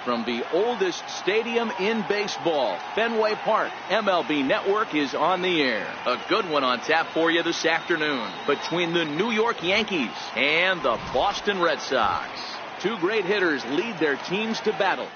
from the oldest stadium in baseball, Fenway Park. MLB Network is on the air. A good one on tap for you this afternoon between the New York Yankees and the Boston Red Sox. Two great hitters lead their teams to battle.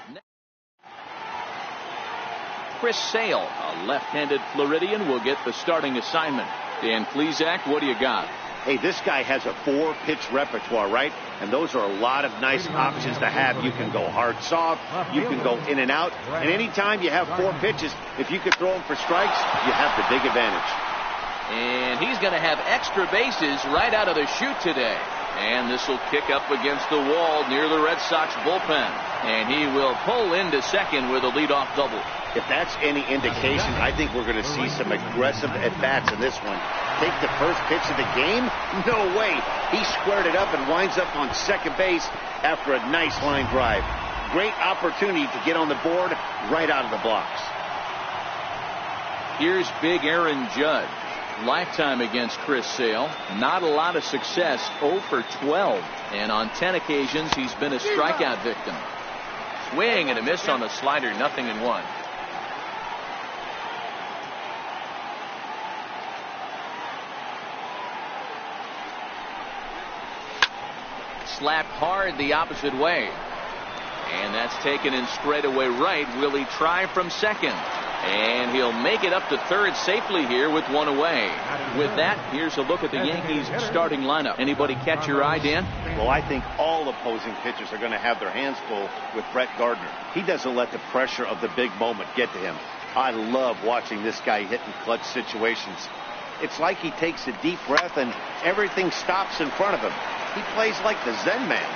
Chris Sale, a left-handed Floridian, will get the starting assignment. Dan Plesac, what do you got? Hey, this guy has a 4-pitch repertoire, right? And those are a lot of nice options to have. You can go hard, soft. You can go in and out. And anytime you have 4 pitches, if you could throw them for strikes, you have the big advantage. And he's going to have extra bases right out of the chute today. And this will kick up against the wall near the Red Sox bullpen. And he will pull into second with a leadoff double. If that's any indication, I think we're going to see some aggressive at-bats in this one. Take the first pitch of the game? No way. He squared it up and winds up on second base after a nice line drive. Great opportunity to get on the board right out of the blocks. Here's big Aaron Judge. Lifetime against Chris Sale. Not a lot of success. 0 for 12. And on 10 occasions, he's been a strikeout victim. Swing and a miss on the slider. 0-1. Slapped hard the opposite way. And that's taken in straightaway right. Will he try from second? And he'll make it up to third safely here with one away. With that, here's a look at the Yankees starting lineup. Anybody catch your eye, Dan? Well, I think all opposing pitchers are going to have their hands full with Brett Gardner. He doesn't let the pressure of the big moment get to him. I love watching this guy hit in clutch situations. It's like he takes a deep breath and everything stops in front of him. He plays like the Zen man.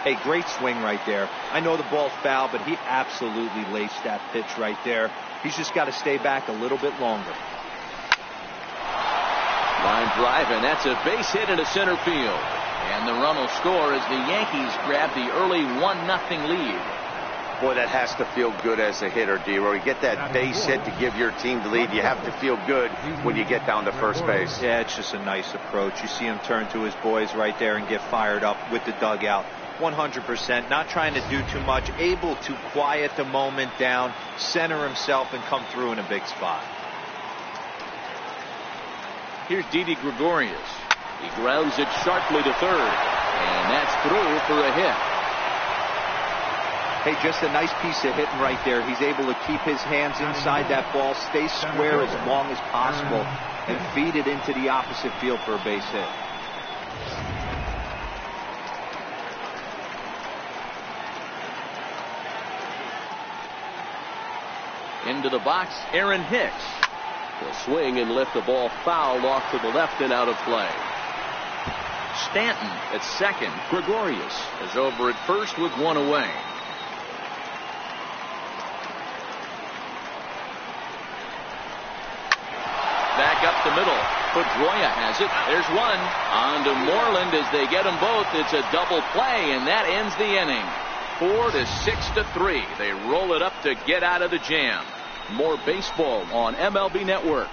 A great swing right there. I know the ball's foul, but he absolutely laced that pitch right there. He's just got to stay back a little bit longer. Line drive, and that's a base hit into center field. And the run will score as the Yankees grab the early 1-0 lead. Boy, that has to feel good as a hitter, D-Roy. You get that base hit to give your team the lead. You have to feel good when you get down to first base. Yeah, it's just a nice approach. You see him turn to his boys right there and get fired up with the dugout. 100%, not trying to do too much, able to quiet the moment down, center himself, and come through in a big spot. Here's Didi Gregorius. He grounds it sharply to third, and that's through for a hit. Hey, just a nice piece of hitting right there. He's able to keep his hands inside that ball, stay square as long as possible, and feed it into the opposite field for a base hit. Into the box, Aaron Hicks. He'll swing and lift the ball foul off to the left and out of play. Stanton at second. Gregorius is over at first with one away. Back up the middle. Pedroia has it. There's one. On to Moreland as they get them both. It's a double play, and that ends the inning. 4 to 6 to 3. They roll it up to get out of the jam. More baseball on MLB Network.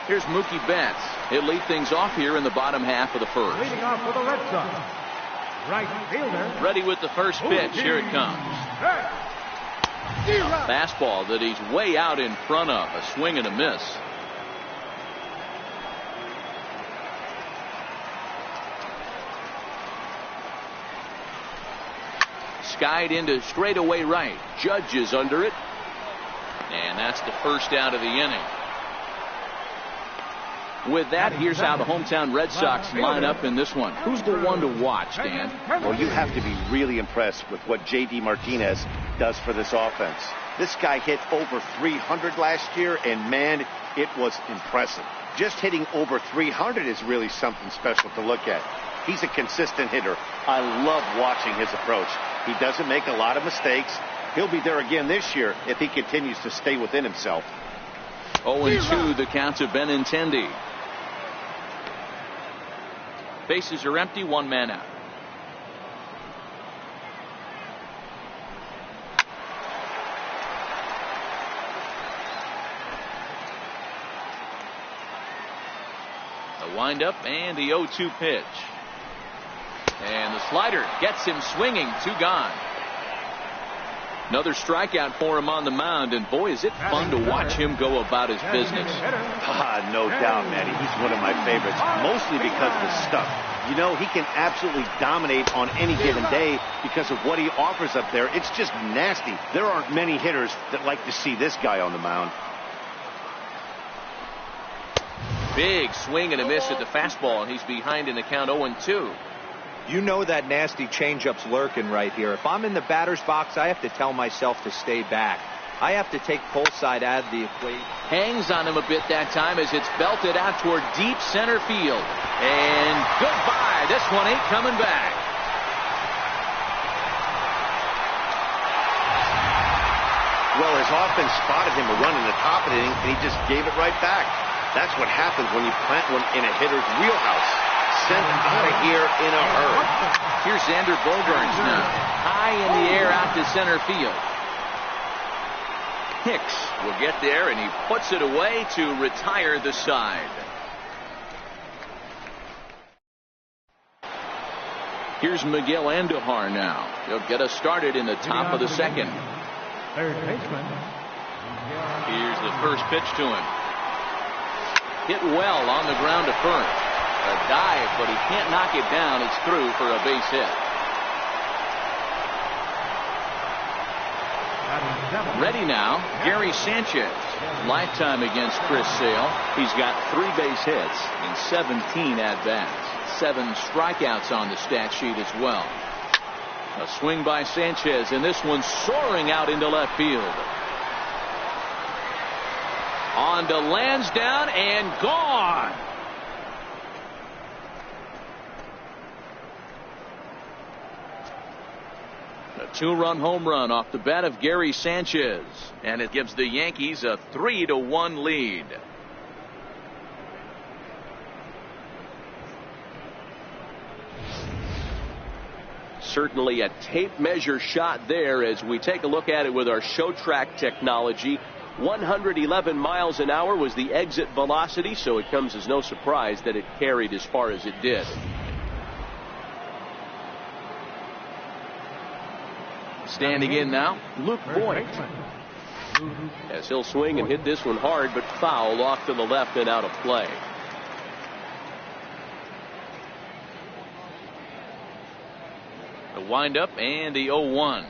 Here's Mookie Betts. He'll lead things off here in the bottom half of the first. Leading off for the Red Sox, right fielder. Ready with the first pitch. Here it comes. A fastball that he's way out in front of. A swing and a miss. Skied into straightaway right. Judge is under it. And that's the first out of the inning. With that, here's how the hometown Red Sox line up in this one. Who's the one to watch, Dan? Well, you have to be really impressed with what J.D. Martinez does for this offense. This guy hit over 300 last year, and man, it was impressive. Just hitting over 300 is really something special to look at. He's a consistent hitter. I love watching his approach. He doesn't make a lot of mistakes. He'll be there again this year if he continues to stay within himself. 0-2 the count to Benintendi. Bases are empty, one man out. The windup and the 0-2 pitch. And the slider gets him swinging. 2 gone. Another strikeout for him on the mound, and boy, is it fun to watch him go about his business. No doubt, Manny. He's one of my favorites, mostly because of his stuff. You know, he can absolutely dominate on any given day because of what he offers up there. It's just nasty. There aren't many hitters that like to see this guy on the mound. Big swing and a miss at the fastball, and he's behind in the count 0-2. You know that nasty changeup's lurking right here. If I'm in the batter's box, I have to tell myself to stay back. I have to take pull side out of the equation. Hangs on him a bit that time as it's belted out toward deep center field. And goodbye. This one ain't coming back. Well, his offense spotted him a run in the top of the inning, and he just gave it right back. That's what happens when you plant one in a hitter's wheelhouse. Sent out of here in a hurry. Here's Xander Bogaerts now. High in the air out to center field. Hicks will get there, and he puts it away to retire the side. Here's Miguel Andujar now. He'll get us started in the top of the second. Third baseman. Here's the first pitch to him. Hit well on the ground to first. A dive, but he can't knock it down. It's through for a base hit. Ready now, Gary Sanchez. Lifetime against Chris Sale. He's got 3 base hits in 17 at-bats. 7 strikeouts on the stat sheet as well. A swing by Sanchez, and this one soaring out into left field. On to Lansdowne and gone. A 2-run home run off the bat of Gary Sanchez, and it gives the Yankees a 3-1 lead. Certainly a tape measure shot there as we take a look at it with our show track technology. 111 miles an hour was the exit velocity, so it comes as no surprise that it carried as far as it did. Standing in now, Luke Boyd. As he'll swing and hit this one hard, but foul off to the left and out of play. The windup and the 0-1.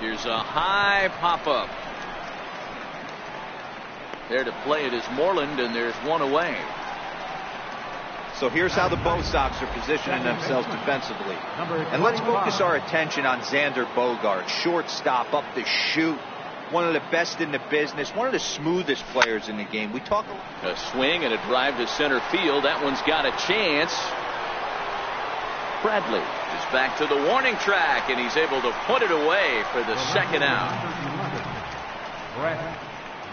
Here's a high pop-up. There to play it is Moreland, and there's one away. So here's how the Bo Sox are positioning themselves defensively. And let's focus our attention on Xander Bogaerts, shortstop, up the chute. One of the best in the business, one of the smoothest players in the game. We talk a swing and a drive to center field. That one's got a chance. Bradley is back to the warning track, and he's able to put it away for the second out. Brett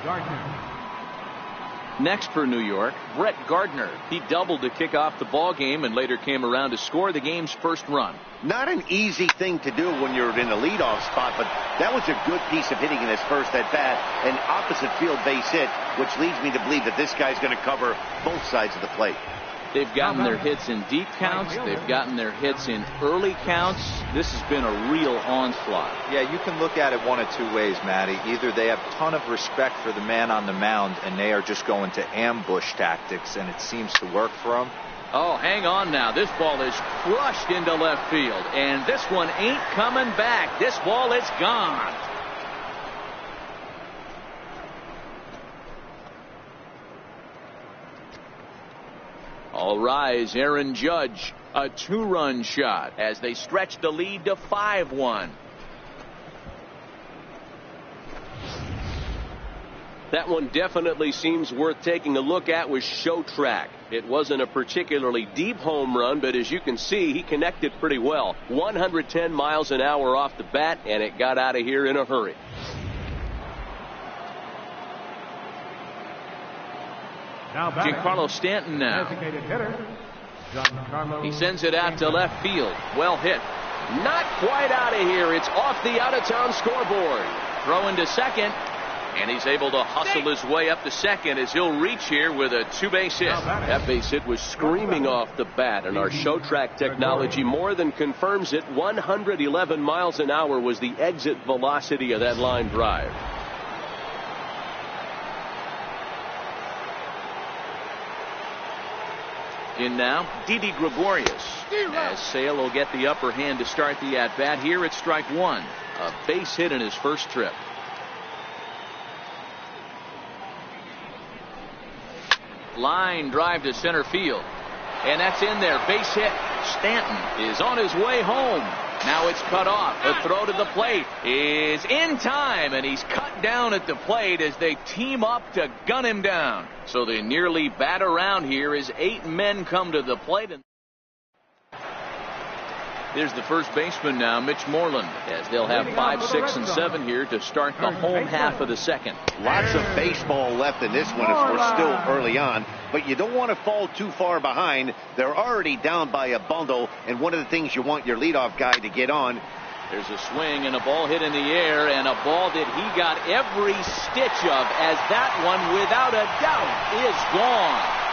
Gardner. Next for New York, Brett Gardner. He doubled to kick off the ball game and later came around to score the game's first run. Not an easy thing to do when you're in a leadoff spot, but that was a good piece of hitting in his first at bat, an opposite field base hit, which leads me to believe that this guy's going to cover both sides of the plate. They've gotten their hits in deep counts. They've gotten their hits in early counts. This has been a real onslaught. Yeah, you can look at it one of 2 ways, Matty. Either they have a ton of respect for the man on the mound and they are just going to ambush tactics, and it seems to work for them. Oh, hang on now. This ball is crushed into left field, and this one ain't coming back. This ball is gone. All rise, Aaron Judge. A 2-run shot as they stretch the lead to 5-1. That one definitely seems worth taking a look at with show track. It wasn't a particularly deep home run, but as you can see, he connected pretty well. 110 miles an hour off the bat, and it got out of here in a hurry. Giancarlo Stanton now. He sends it out to left field. Well hit. Not quite out of here. It's off the out-of-town scoreboard. Throwing to second. And he's able to hustle his way up to second as he'll reach here with a 2-base hit. That base hit was screaming off the bat, and our show track technology more than confirms it. 111 miles an hour was the exit velocity of that line drive. In now, Didi Gregorius, as Sale will get the upper hand to start the at-bat here at strike one. A base hit in his first trip. Line drive to center field. And that's in there. Base hit. Stanton is on his way home. Now it's cut off. The throw to the plate is in time, and he's cut down at the plate as they team up to gun him down. So they nearly bat around here as 8 men come to the plate. There's the first baseman now, Mitch Moreland, as they'll have 5, 6, and 7 here to start the home half of the second. Lots of baseball left in this one as we're still early on, but you don't want to fall too far behind. They're already down by a bundle, and one of the things you want your leadoff guy to get on. There's a swing and a ball hit in the air, and a ball that he got every stitch of, as that one, without a doubt, is gone.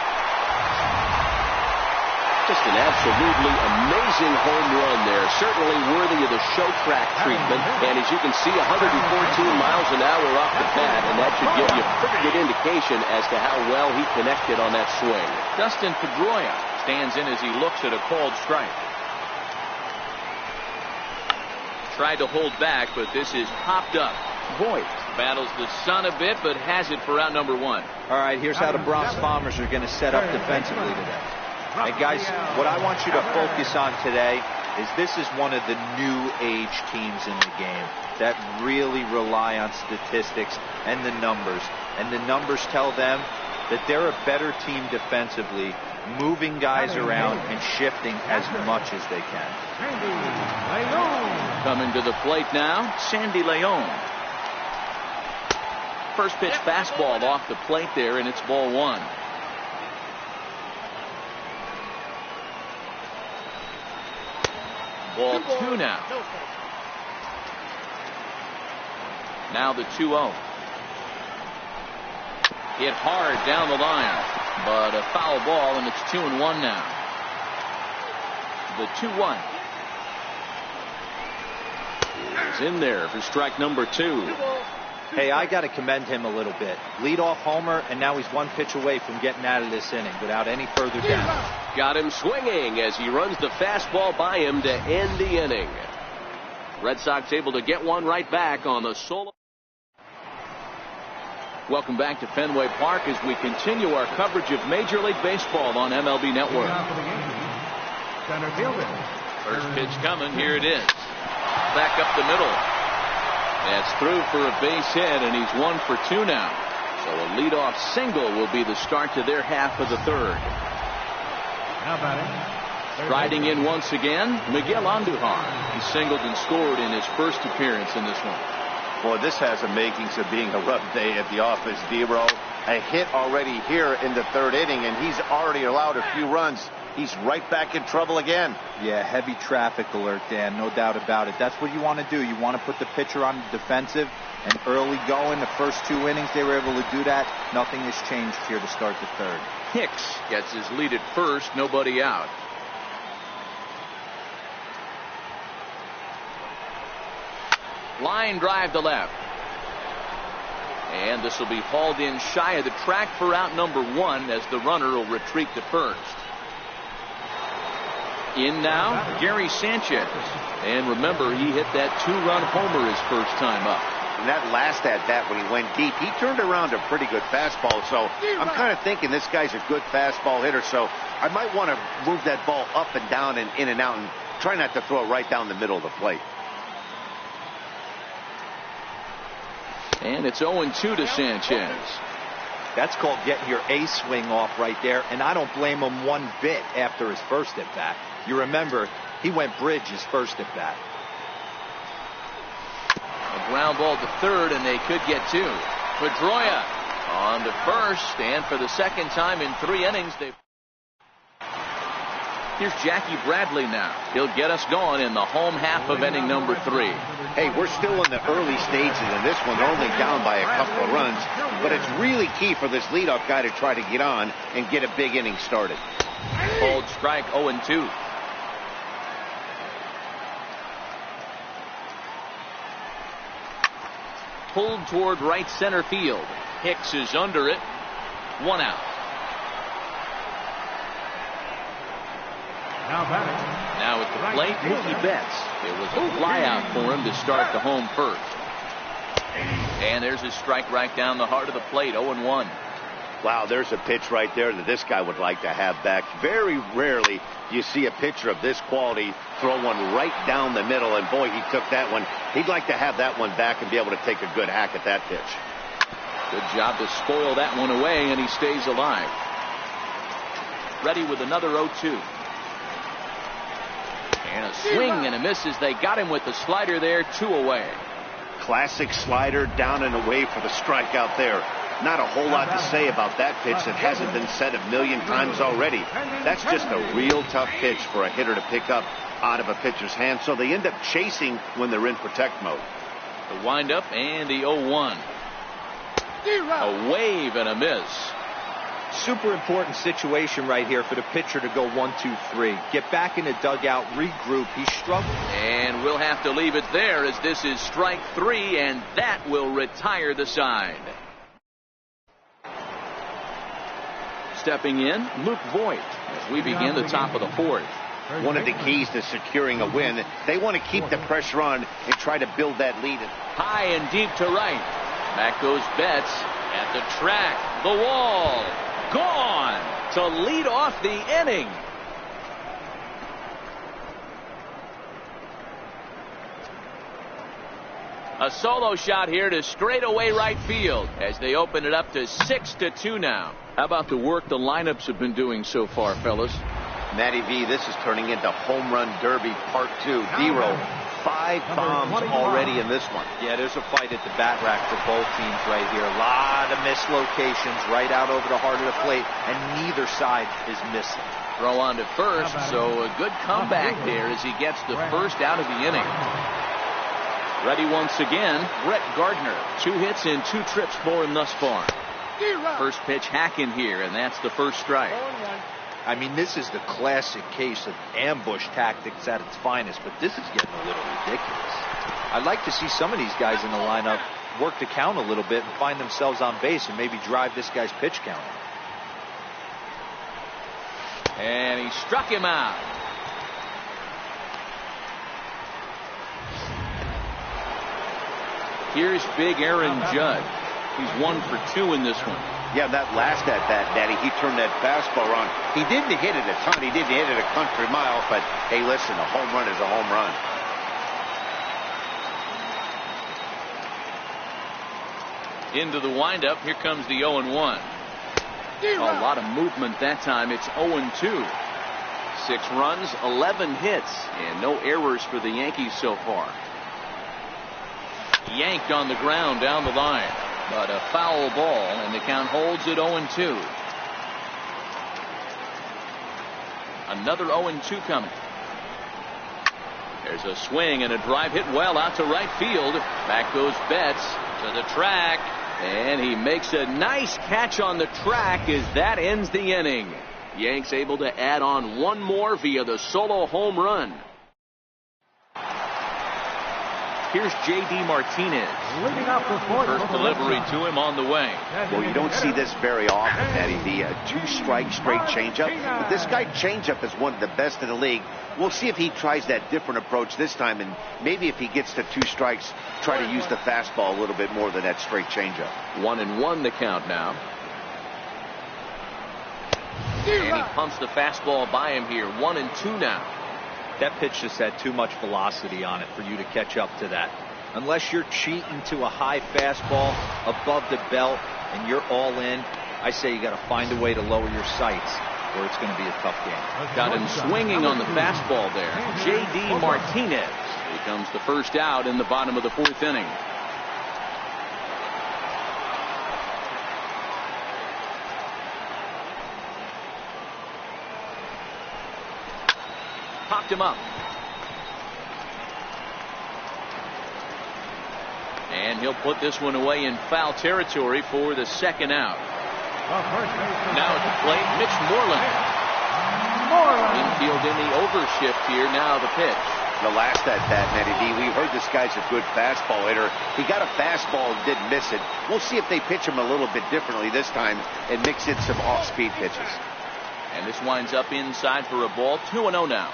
Just an absolutely amazing home run there. Certainly worthy of the show track treatment. And as you can see, 114 miles an hour off the bat, and that should give you a pretty good indication as to how well he connected on that swing. Dustin Pedroia stands in as he looks at a called strike. Tried to hold back, but this is popped up. Voigt battles the sun a bit, but has it for out number 1. All right, here's how the Bronx Bombers are going to set up defensively today. And guys, what I want you to focus on today is this is one of the new age teams in the game that really rely on statistics and the numbers. And the numbers tell them that they're a better team defensively, moving guys around and shifting as much as they can. Coming to the plate now, Sandy Leon. First pitch fastball off the plate there, and it's ball 1. Ball 2 now. Now the 2-0. Hit hard down the line, but a foul ball, and it's 2-1 now. The 2-1 is in there for strike number 2. Hey, I got to commend him a little bit. Leadoff homer, and now he's 1 pitch away from getting out of this inning without any further damage. Got him swinging as he runs the fastball by him to end the inning. Red Sox able to get one right back on the solo. Welcome back to Fenway Park as we continue our coverage of Major League Baseball on MLB Network. First pitch coming. Here it is. Back up the middle. That's through for a base hit, and he's 1 for 2 now. So a leadoff single will be the start to their half of the third. Riding in once again, Miguel Andujar. He singled and scored in his first appearance in this one. Boy, this has the makings of being a rough day at the office, D-Row. A hit already here in the 3rd inning, and he's already allowed a few runs. He's right back in trouble again. Yeah, heavy traffic alert, Dan, no doubt about it. That's what you want to do. You want to put the pitcher on the defensive and early going. The first 2 innings, they were able to do that. Nothing has changed here to start the 3rd. Hicks gets his lead at first, nobody out. Line drive to left. And this will be hauled in shy of the track for out number 1 as the runner will retreat to first. In now, Gary Sanchez. And remember, he hit that 2-run homer his first time up. And that last at-bat when he went deep, he turned around a pretty good fastball. So I'm kind of thinking this guy's a good fastball hitter. So I might want to move that ball up and down and in and out and try not to throw it right down the middle of the plate. And it's 0-2 to Sanchez. That's called getting your A swing off right there, and I don't blame him one bit after his first at-bat. You remember, he went bridge his first at-bat. A ground ball to third, and they could get 2. Pedroia on to first, and for the second time in 3 innings, they've... Here's Jackie Bradley now. He'll get us going in the home half of inning number 3. Hey, we're still in the early stages in this one. They're only down by a couple of runs, but it's really key for this leadoff guy to try to get on and get a big inning started. Cold strike, 0-2. Pulled toward right center field. Hicks is under it. 1 out. Now at the plate, Mookie Betts. It was a fly out for him to start the home first. And there's his strike right down the heart of the plate, 0-1. Wow, there's a pitch right there that this guy would like to have back. Very rarely do you see a pitcher of this quality throw one right down the middle, and boy, he took that one. He'd like to have that one back and be able to take a good hack at that pitch. Good job to spoil that one away, and he stays alive. Ready with another 0-2. And a swing and a miss as they got him with the slider there, 2 away. Classic slider down and away for the strikeout there. Not a whole lot to say about that pitch that hasn't been said a million times already. That's just a real tough pitch for a hitter to pick up out of a pitcher's hand, so they end up chasing when they're in protect mode. The windup and the 0-1. A wave and a miss. Super important situation right here for the pitcher to go 1-2-3. Get back in the dugout, regroup. He struggled. And we'll have to leave it there as this is strike 3, and that will retire the side. Stepping in, Luke Voigt as we begin the top of the 4th. One of the keys to securing a win, they want to keep the pressure on and try to build that lead. High and deep to right. Back goes Betts at the track. The wall. Gone to lead off the inning. A solo shot here to straightaway right field as they open it up to 6-2 now. How about the work the lineups have been doing so far, fellas? Matty V, this is turning into home run derby part 2. D-Roll, 5 bombs already in this one. Yeah, there's a fight at the bat rack for both teams right here. A lot of missed locations right out over the heart of the plate, and neither side is missing. Throw on to first, so a good comeback there as he gets the first out of the inning. Ready once again, Brett Gardner. 2 hits and 2 trips for him thus far. First pitch hacking here, and that's the first strike. I mean, this is the classic case of ambush tactics at its finest, but this is getting a little ridiculous. I'd like to see some of these guys in the lineup work the count a little bit and find themselves on base and maybe drive this guy's pitch count. And he struck him out. Here's big Aaron Judge. He's 1 for 2 in this one. Yeah, that last at bat, Daddy, he turned that fastball around. He didn't hit it a ton. He didn't hit it a country mile, but hey, listen, a home run is a home run. Into the windup. Here comes the 0-1. A lot of movement that time. It's 0-2. 6 runs, 11 hits, and no errors for the Yankees so far. Yanked on the ground down the line, but a foul ball, and the count holds at 0-2. Another 0-2 coming. There's a swing and a drive hit well out to right field. Back goes Betts to the track, and he makes a nice catch on the track as that ends the inning. Yanks able to add on 1 more via the solo home run. Here's J.D. Martinez. First delivery to him on the way. Well, you don't see this very often, Matty V. A 2-strike straight changeup. But this guy changeup is one of the best in the league. We'll see if he tries that different approach this time, and maybe if he gets to 2 strikes, try to use the fastball a little bit more than that straight changeup. 1-1 the count now. And he pumps the fastball by him here. 1-2 now. That pitch just had too much velocity on it for you to catch up to that. Unless you're cheating to a high fastball above the belt and you're all in, I say you got to find a way to lower your sights, or it's going to be a tough game. Got him swinging on the fastball there. J.D. Martinez becomes the first out in the bottom of the 4th inning. popped him up. And he'll put this one away in foul territory for the second out. Now at the plate, Mitch Moreland. Infield in the overshift here. Now the pitch. The last at bat, Matty D, we heard this guy's a good fastball hitter. He got a fastball and didn't miss it. We'll see if they pitch him a little bit differently this time and mix in some off-speed pitches. And this winds up inside for a ball. 2-0 now.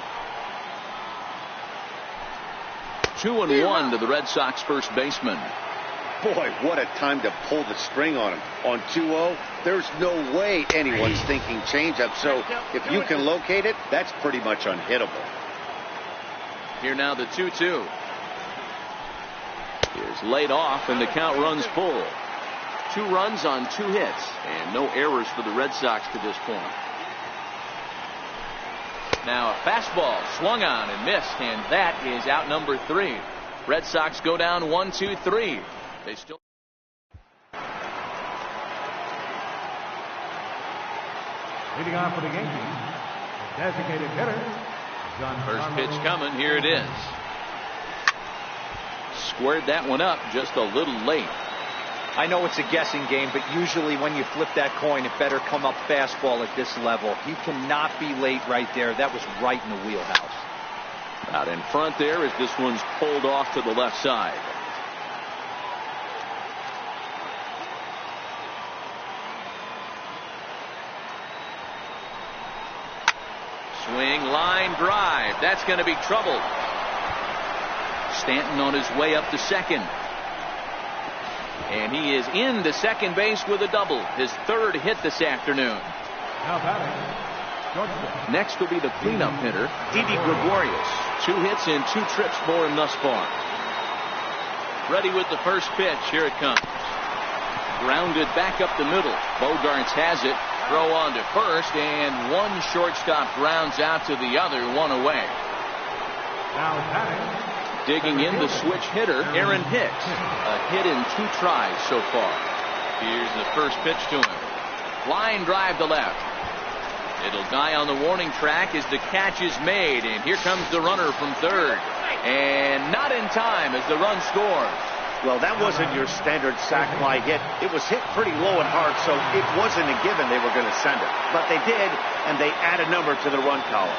2-1 to the Red Sox first baseman. Boy, what a time to pull the string on him. On 2-0, there's no way anyone's thinking changeup. So if you can locate it, that's pretty much unhittable. Here now the 2-2. Here's laid off and the count runs full. 2 runs on 2 hits and no errors for the Red Sox to this point. Now a fastball swung on and missed, and that is out number 3. Red Sox go down 1-2-3. They still. Leading off for the Yankees, the designated hitter, John. First pitch coming. Here it is. Squared that one up just a little late. I know it's a guessing game, but usually when you flip that coin, it better come up fastball at this level. He cannot be late right there. That was right in the wheelhouse. Out in front there as this one's pulled off to the left side. Swing, line drive. That's going to be trouble. Stanton on his way up to second. And he is into second base with a double. His 3rd hit this afternoon. Next will be the cleanup hitter, Didi Gregorius. 2 hits and 2 trips for him thus far. Ready with the first pitch. Here it comes. Grounded back up the middle. Bogarts has it. Throw on to first, and one shortstop grounds out to the other, 1 away. Digging in the switch hitter, Aaron Hicks. A hit in 2 tries so far. Here's the first pitch to him. Line drive to left. It'll die on the warning track as the catch is made, and here comes the runner from third. And not in time as the run scores. Well, that wasn't your standard sac fly hit. It was hit pretty low and hard, so it wasn't a given they were going to send it. But they did, and they add a number to the run column.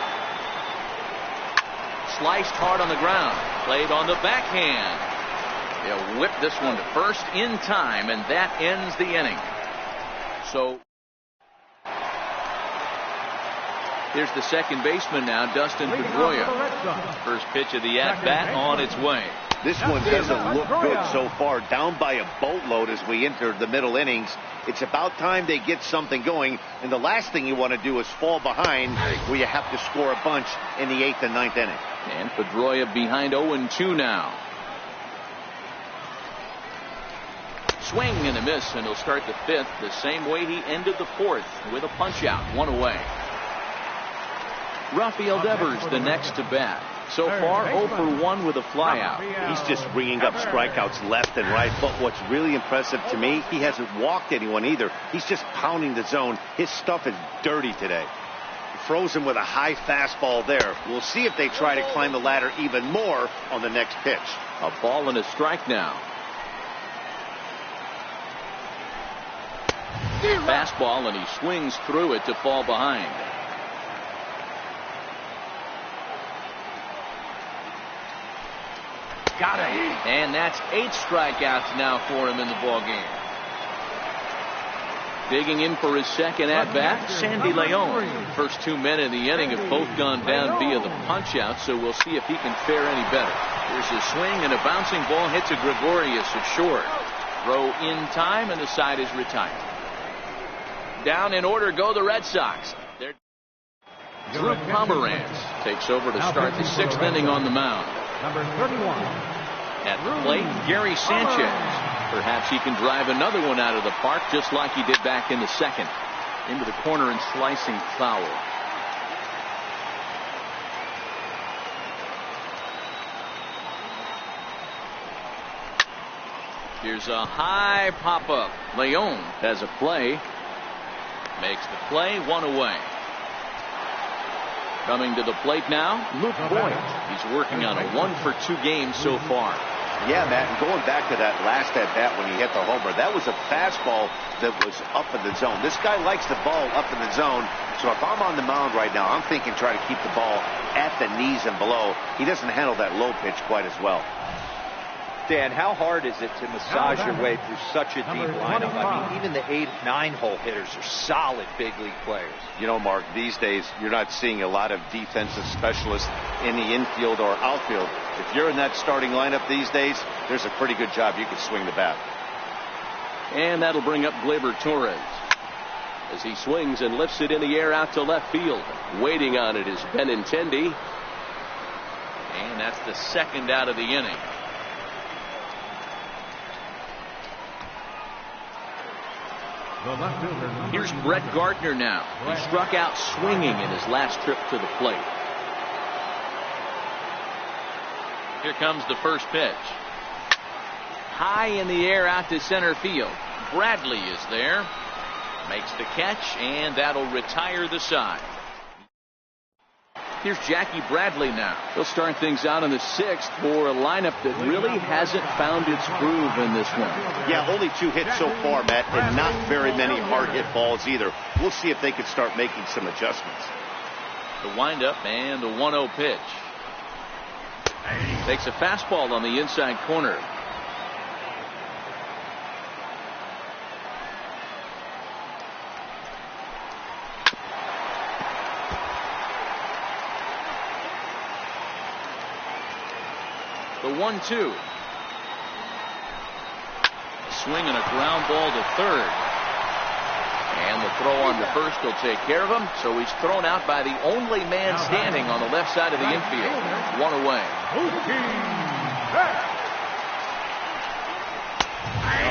Sliced hard on the ground. Played on the backhand. They'll whip this one to first in time, and that ends the inning. So here's the second baseman now, Dustin Pedroia. First pitch of the at-bat on its way. This one doesn't look good so far. Down by a boatload as we enter the middle innings. It's about time they get something going. And the last thing you want to do is fall behind where you have to score a bunch in the 8th and 9th inning. And Pedroia behind 0-2 now. Swing and a miss, and he'll start the 5th the same way he ended the 4th with a punch out, 1 away. Rafael Devers the next to bat. So far 0 for 1 with a flyout. He's just bringing up strikeouts left and right. But what's really impressive to me, he hasn't walked anyone either. He's just pounding the zone. His stuff is dirty today. Throws him with a high fastball there. We'll see if they try to climb the ladder even more on the next pitch. A ball and a strike now. Fastball, and he swings through it to fall behind. Got it. And that's 8 strikeouts now for him in the ballgame. Digging in for his second at-bat, Sandy Leon. First 2 men in the inning have both gone down via the punch-out, so we'll see if he can fare any better. Here's a swing, and a bouncing ball hit to Gregorius at short. Throw in time, and the side is retired. Down in order go the Red Sox. Drew Pomeranz takes over to start the 6th inning on the mound. Number 31. At the plate, Gary Sanchez. Perhaps he can drive another one out of the park just like he did back in the 2nd. Into the corner and slicing foul. Here's a high pop-up. Leon has a play. Makes the play, 1 away. Coming to the plate now, Luke Boyd. He's working on a 1-for-2 game so far. Yeah, Matt, and going back to that last at-bat when he hit the homer, that was a fastball that was up in the zone. This guy likes the ball up in the zone, so if I'm on the mound right now, I'm thinking try to keep the ball at the knees and below. He doesn't handle that low pitch quite as well. Dan, how hard is it to massage your way through such a deep lineup? I mean, even the 8, 9-hole hitters are solid big league players. You know, Mark, these days you're not seeing a lot of defensive specialists in the infield or outfield. If you're in that starting lineup these days, there's a pretty good job you can swing the bat. And that'll bring up Gleyber Torres as he swings and lifts it in the air out to left field. Waiting on it is Benintendi. And that's the second out of the inning. Here's Brett Gardner now. He struck out swinging in his last trip to the plate. Here comes the first pitch. High in the air out to center field. Bradley is there. Makes the catch, and that'll retire the side. Here's Jackie Bradley now. He'll start things out in the 6th for a lineup that really hasn't found its groove in this one. Yeah, only 2 hits so far, Matt, and not very many hard hit balls either. We'll see if they can start making some adjustments. The windup and the 1-0 pitch. Takes a fastball on the inside corner. The 1-2. Swing and a ground ball to third. And the throw on to first will take care of him. So he's thrown out by the only man standing on the left side of the infield. 1 away. Oh,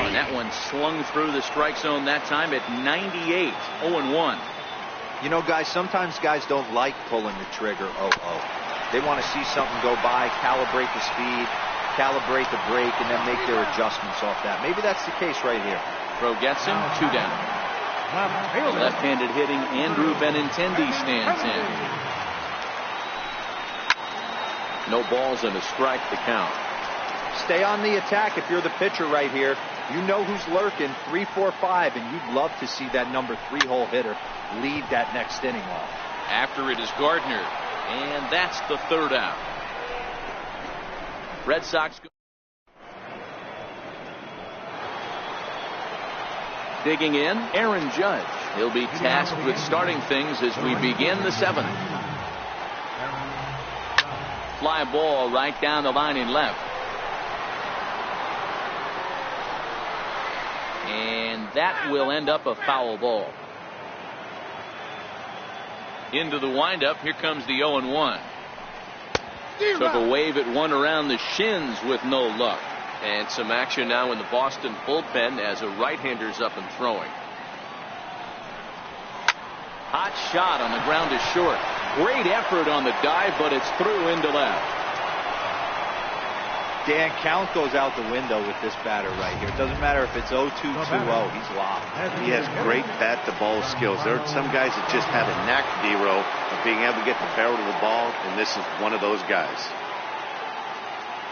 and that one slung through the strike zone that time at 98. 0-1. You know, guys, sometimes guys don't like pulling the trigger. They want to see something go by, calibrate the speed, calibrate the break, and then make their adjustments off that. Maybe that's the case right here. Throw gets him, 2 down. The left-handed hitting Andrew Benintendi stands in. No balls and a strike to count. Stay on the attack if you're the pitcher right here. You know who's lurking, 3, 4, 5, and you'd love to see that number 3-hole hitter lead that next inning off. After it is Gardner. And that's the 3rd out. Red Sox digging in, Aaron Judge. He'll be tasked with starting things as we begin the 7th. Fly ball right down the line in left. And that will end up a foul ball. Into the windup. Here comes the 0-1. Took a wave at one around the shins with no luck. And some action now in the Boston bullpen as a right-hander's up and throwing. Hot shot on the ground to short. Great effort on the dive, but it's through into left. Dan, count goes out the window with this batter right here. It doesn't matter if it's 0-2, 2-0. He's locked. He has great bat-to-ball skills. There are some guys that just have a knack, D-Row, of being able to get the barrel of the ball, and this is one of those guys.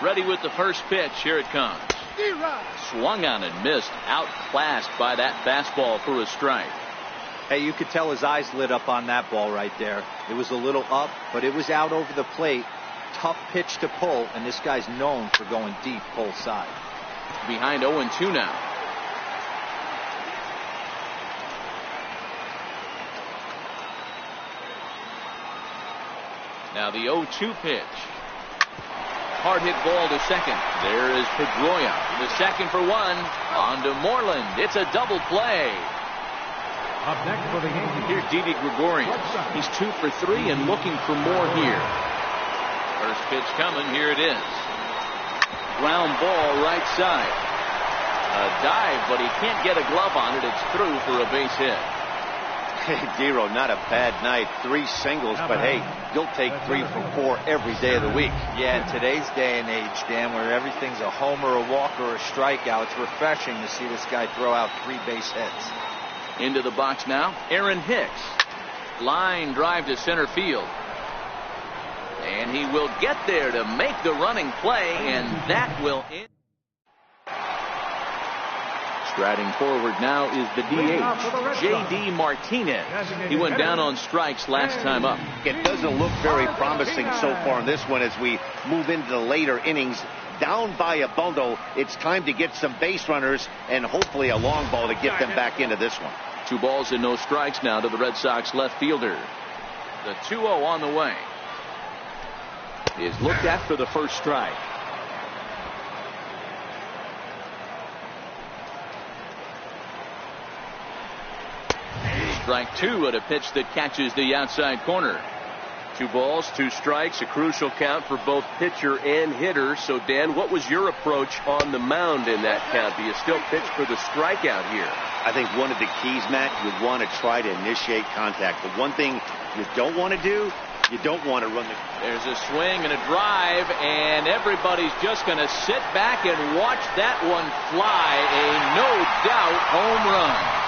Ready with the first pitch. Here it comes. Swung on and missed. Outclassed by that fastball for a strike. Hey, you could tell his eyes lit up on that ball right there. It was a little up, but it was out over the plate. Tough pitch to pull, and this guy's known for going deep pull side. Behind 0-2 now. Now the 0-2 pitch. Hard hit ball to second. There is Pedroia. The second for 1. On to Moreland. It's a double play. Up next for the Yankees. Here's Didi Gregorius. He's 2 for 3 and looking for more here. First pitch coming. Here it is. Ground ball right side. A dive, but he can't get a glove on it. It's through for a base hit. Hey, Dero, not a bad night. 3 singles, but hey, you'll take 3 from 4 every day of the week. Yeah, in today's day and age, Dan, where everything's a homer, a walk, or a strikeout, it's refreshing to see this guy throw out 3 base hits. Into the box now, Aaron Hicks. Line drive to center field. And he will get there to make the running play, and that will end. Striding forward now is the DH, J.D. Martinez. He went down on strikes last time up. It doesn't look very promising so far in this one as we move into the later innings. Down by a bundle, it's time to get some base runners and hopefully a long ball to get them back into this one. 2 balls and no strikes now to the Red Sox left fielder. The 2-0 on the way. Is looked at for the first strike. Strike 2 at a pitch that catches the outside corner. 2 balls, 2 strikes, a crucial count for both pitcher and hitter. So, Dan, what was your approach on the mound in that count? Do you still pitch for the strikeout here? I think one of the keys, Matt, you want to try to initiate contact. The one thing you don't want to do, you don't want to run the... There's a swing and a drive, and everybody's just going to sit back and watch that one fly. A no-doubt home run.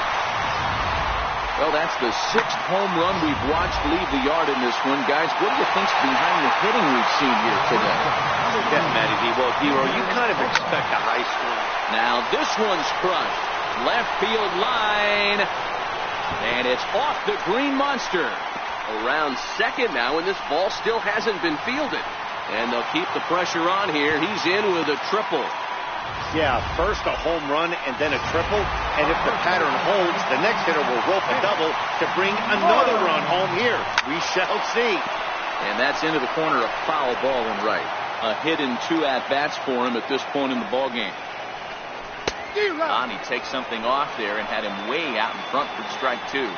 Well, that's the 6th home run we've watched leave the yard in this one. Guys, what do you think's behind the hitting we've seen here today? Yeah, Matty D. Well, Hero, you kind of expect a high score. Now this one's crushed. Left field line. And it's off the green monster. Around second now, and this ball still hasn't been fielded. And they'll keep the pressure on here. He's in with a triple. Yeah, first a home run and then a triple. And if the pattern holds, the next hitter will rope a double to bring another run home here. We shall see. And that's into the corner, a foul ball and right. A hit in 2 at-bats for him at this point in the ballgame. He takes something off there and had him way out in front for strike 2.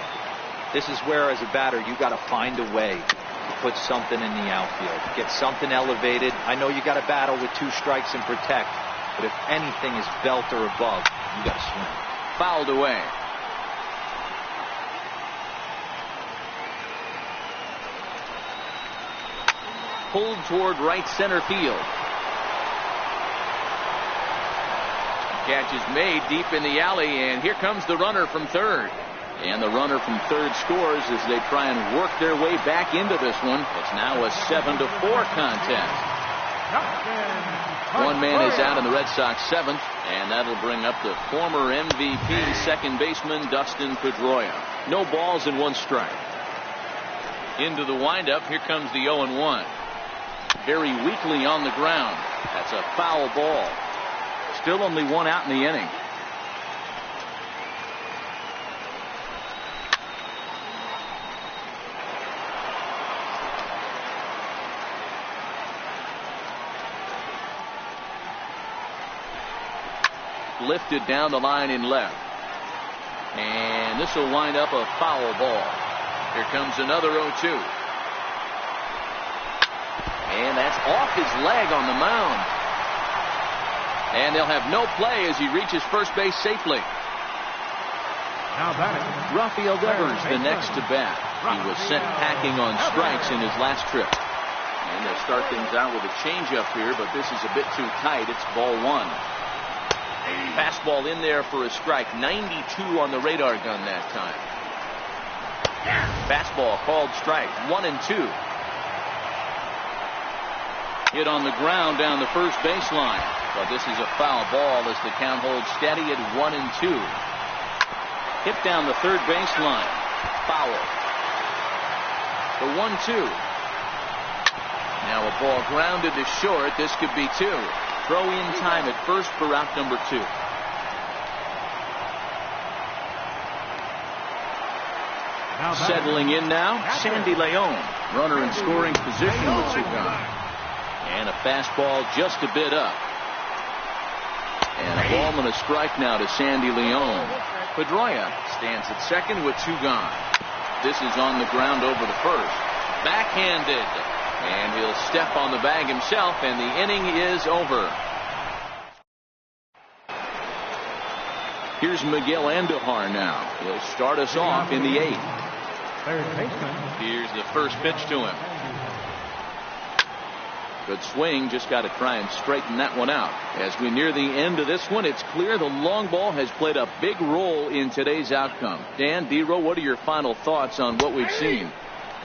This is where, as a batter, you got to find a way to put something in the outfield. Get something elevated. I know you got to battle with 2 strikes and protect. But if anything is belt or above, you got to swing. Fouled away. Pulled toward right center field. Catch is made deep in the alley, and here comes the runner from third. And the runner from third scores as they try and work their way back into this one. It's now a 7-4 contest. One man is out in the Red Sox 7th, and that'll bring up the former MVP second baseman Dustin Pedroia. No balls and 1 strike. Into the windup, here comes the 0-1. Very weakly on the ground. That's a foul ball. Still only 1 out in the inning. Lifted down the line in left. And this will wind up a foul ball. Here comes another 0-2. And that's off his leg on the mound. And they'll have no play as he reaches first base safely. Now batting, Rafael Devers the next to bat. He was sent packing on strikes in his last trip. And they'll start things out with a changeup here, but this is a bit too tight. It's ball 1. Fastball in there for a strike. 92 on the radar gun that time. Fastball called strike. 1-2. Hit on the ground down the first baseline. But this is a foul ball as the count holds steady at 1-2. Hit down the third baseline. Foul. The 1-2. Now a ball grounded to short. This could be 2. Throw in time at first for out number 2. Settling in now, Sandy Leon. Runner in scoring position with 2 gone. And a fastball just a bit up. And a ball and a strike now to Sandy Leon. Pedroia stands at second with 2 gone. This is on the ground over the first. Backhanded. And he'll step on the bag himself, and the inning is over. Here's Miguel Andujar now. He'll start us off in the 8th. Here's the first pitch to him. Good swing, just got to try and straighten that one out. As we near the end of this one, it's clear the long ball has played a big role in today's outcome. Dan, D-Row, what are your final thoughts on what we've seen?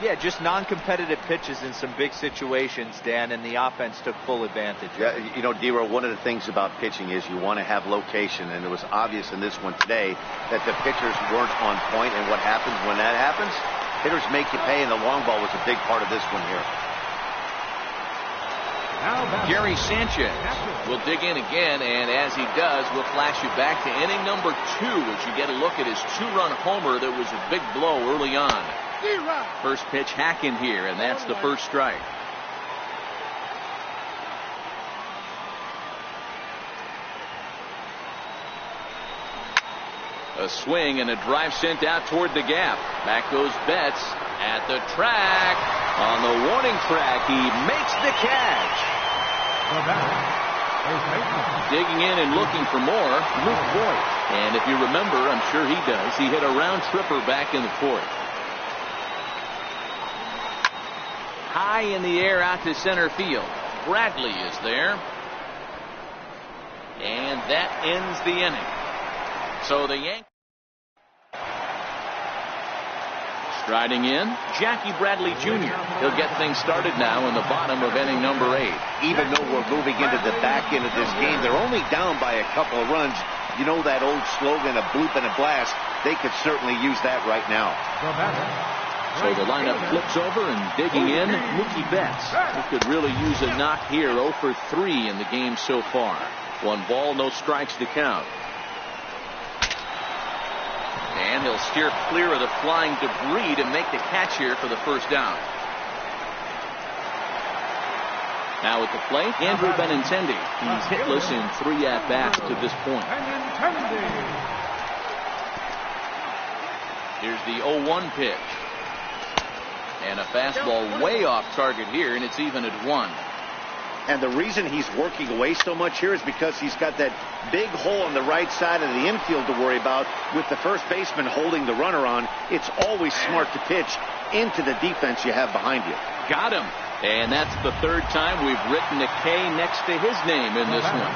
Yeah, just non-competitive pitches in some big situations, Dan, and the offense took full advantage. Yeah, you know, D-Row, one of the things about pitching is you want to have location, and it was obvious in this one today that the pitchers weren't on point, and what happens when that happens? Hitters make you pay, and the long ball was a big part of this one here. Gary Sanchez will dig in again, and as he does, we'll flash you back to inning number 2 as you get a look at his 2-run homer that was a big blow early on. First pitch hack in here, and that's the first strike. A swing and a drive sent out toward the gap. Back goes Betts at the track. On the warning track, he makes the catch. Digging in and looking for more, Luke Voigt. And if you remember, I'm sure he does, he hit a round tripper back in the 4th. High in the air out to center field. Bradley is there. And that ends the inning. So the Yankees striding in, Jackie Bradley Jr. He'll get things started now in the bottom of inning number 8. Even though we're moving into the back end of this game, they're only down by a couple of runs. You know that old slogan, a bloop and a blast. They could certainly use that right now. So the lineup flips over, and digging in, Mookie Betts. He could really use a knock here. 0 for 3 in the game so far. 1 ball, no strikes to count. And he'll steer clear of the flying debris to make the catch here for the first down. Now at the plate, Andrew Benintendi. He's hitless in 3 at-bats to this point. Here's the 0-1 pitch. And a fastball way off target here, and it's even at 1. And the reason he's working away so much here is because he's got that big hole on the right side of the infield to worry about. With the first baseman holding the runner on, it's always smart to pitch into the defense you have behind you. Got him. And that's the 3rd time we've written a K next to his name in this one.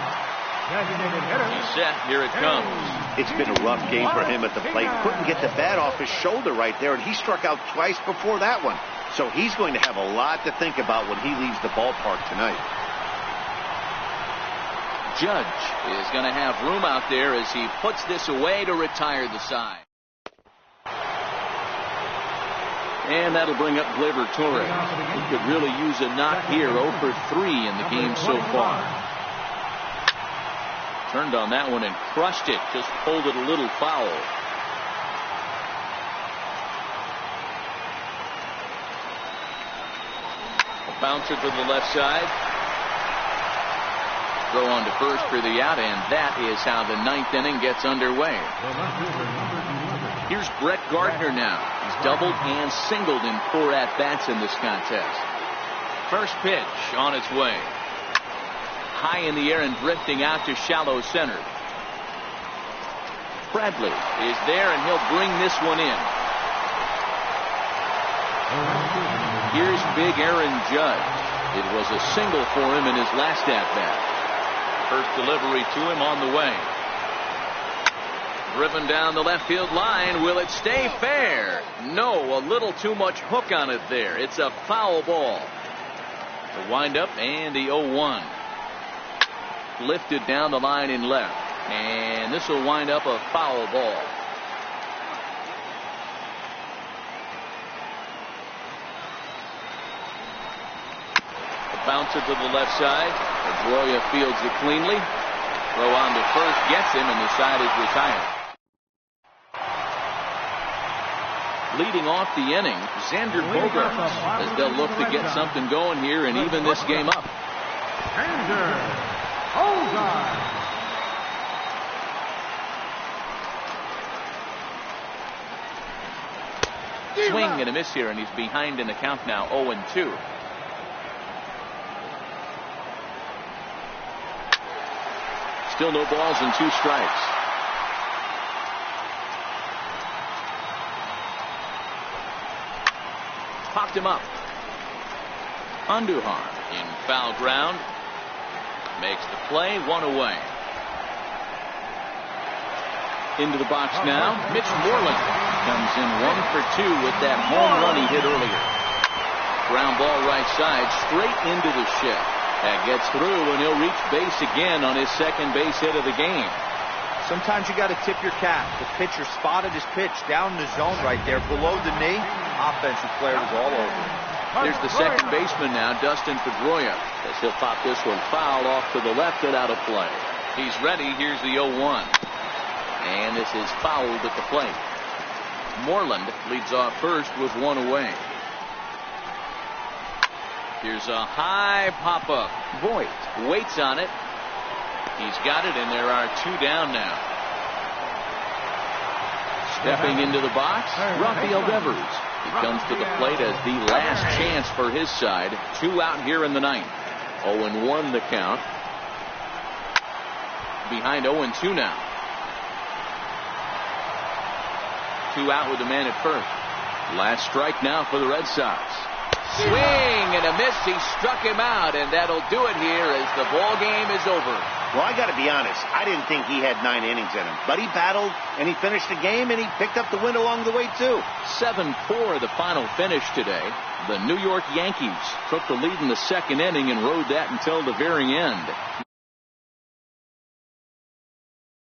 He's set. Here it comes. It's been a rough game for him at the plate. Couldn't get the bat off his shoulder right there, and he struck out twice before that one. So he's going to have a lot to think about when he leaves the ballpark tonight. Judge is going to have room out there as he puts this away to retire the side. And that'll bring up Gleyber Torres. He could really use a knock here. 0 for 3 in the game so far. Turned on that one and crushed it. Just pulled it a little foul. A bouncer to the left side. Throw on to first for the out, and that is how the 9th inning gets underway. Here's Brett Gardner now. He's doubled and singled in 4 at-bats in this contest. First pitch on its way. High in the air and drifting out to shallow center. Bradley is there, and he'll bring this one in. Here's big Aaron Judge. It was a single for him in his last at-bat. First delivery to him on the way. Driven down the left field line. Will it stay fair? No, a little too much hook on it there. It's a foul ball. The windup and the 0-1. Lifted down the line in left. And this will wind up a foul ball. A bouncer to the left side. Pedroia fields it cleanly. Throw on to first gets him, and the side is retired. Leading off the inning, Xander Bogaerts, as they'll look to get something going here and even this game up. Swing and a miss here, and he's behind in the count now, 0-2. Still no balls and 2 strikes. Popped him up. Andujar in foul ground. Makes the play, 1 away. Into the box now, Mitch Moreland. comes in 1 for 2 with that home run he hit earlier. Ground ball right side, straight into the shed. That gets through, and he'll reach base again on his second base hit of the game. Sometimes you got to tip your cap. The pitcher spotted his pitch down in the zone right there below the knee. Offensive player was all over him. Here's the second baseman now, Dustin Pedroia, as he'll pop this one foul off to the left and out of play. He's ready. Here's the 0-1. And this is fouled at the plate. Moreland leads off first with one away. Here's a high pop-up. Voigt waits on it. He's got it, and there are 2 down now. Stepping into the box, Rafael Devers. He comes to the plate as the last chance for his side. 2 out here in the ninth. 0-1 the count. Behind 0-2 now. 2 out with the man at first. Last strike now for the Red Sox. Swing and a miss. He struck him out, and that'll do it here as the ball game is over. Well, I got to be honest. I didn't think he had 9 innings in him, but he battled and he finished the game and he picked up the win along the way too. 7-4 the final finish today. The New York Yankees took the lead in the second inning and rode that until the very end.